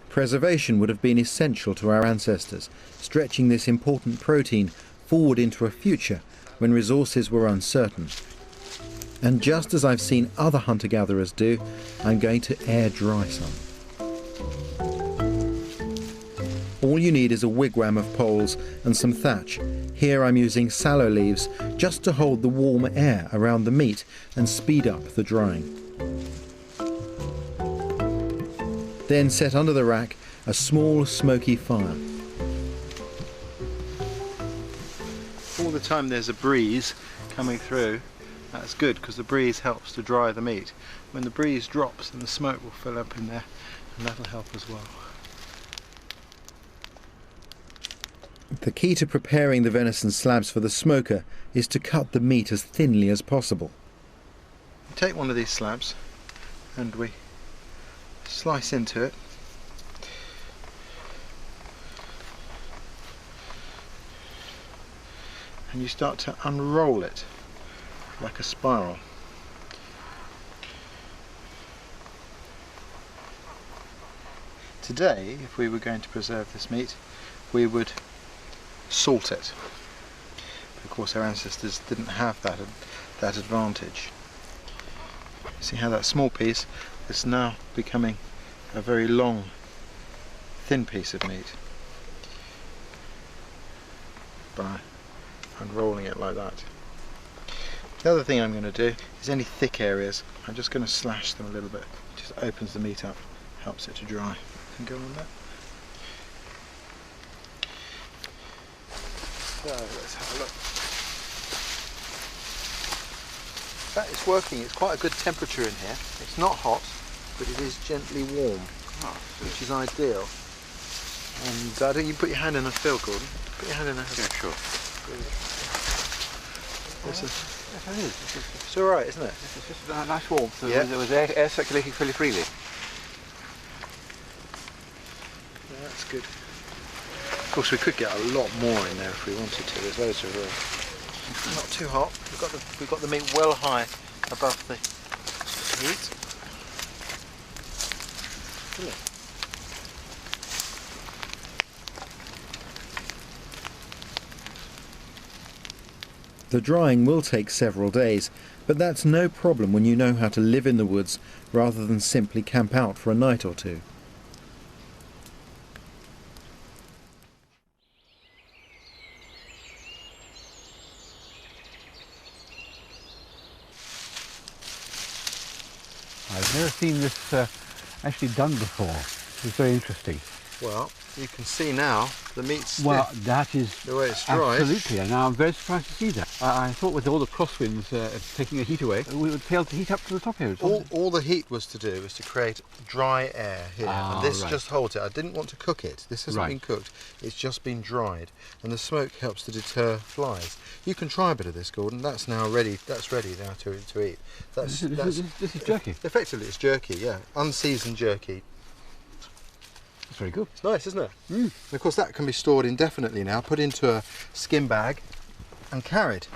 Preservation would have been essential to our ancestors, stretching this important protein forward into a future when resources were uncertain. And just as I've seen other hunter-gatherers do, I'm going to air dry some. All you need is a wigwam of poles and some thatch. Here I'm using sallow leaves just to hold the warm air around the meat and speed up the drying. Then set under the rack a small smoky fire. All the time there's a breeze coming through. That's good because the breeze helps to dry the meat. When the breeze drops, then the smoke will fill up in there, and that'll help as well. The key to preparing the venison slabs for the smoker is to cut the meat as thinly as possible. We take one of these slabs and we slice into it. And you start to unroll it like a spiral. Today, if we were going to preserve this meat, we would salt it. Of course, our ancestors didn't have that advantage. See how that small piece is now becoming a very long, thin piece of meat by unrolling it like that. The other thing I'm going to do is any thick areas, I'm just going to slash them a little bit. It just opens the meat up, helps it to dry. And go on that. So let's have a look. That is working. It's quite a good temperature in here. It's not hot, but it is gently warm, which is ideal. And don't you put your hand in a fill, Gordon? Put your hand in a fill. Yeah, sure. Yes, it is. It's all right, isn't it? It's just a nice warmth. Yeah. There was air circulating fairly freely. Yeah, that's good. Of course, we could get a lot more in there if we wanted to. There's loads of room. Not too hot. We've got the meat well high above the heat. Brilliant. The drying will take several days, but that's no problem when you know how to live in the woods rather than simply camp out for a night or two. I've never seen this actually done before. It's very interesting. Well, you can see now the meat's stiff. Well, that is the way it's dried. Absolutely, and now I'm very surprised to see that. I thought with all the crosswinds taking the heat away, we would fail to heat up to the top here. All the heat was to do was to create dry air here, and this just holds it. I didn't want to cook it. This hasn't been cooked. It's just been dried, and the smoke helps to deter flies. You can try a bit of this, Gordon. That's now ready. That's ready now to eat. This is jerky. Effectively, it's jerky. Yeah, unseasoned jerky. It's very good. It's nice, isn't it? Mm. And of course, that can be stored indefinitely now, put into a skin bag and carried.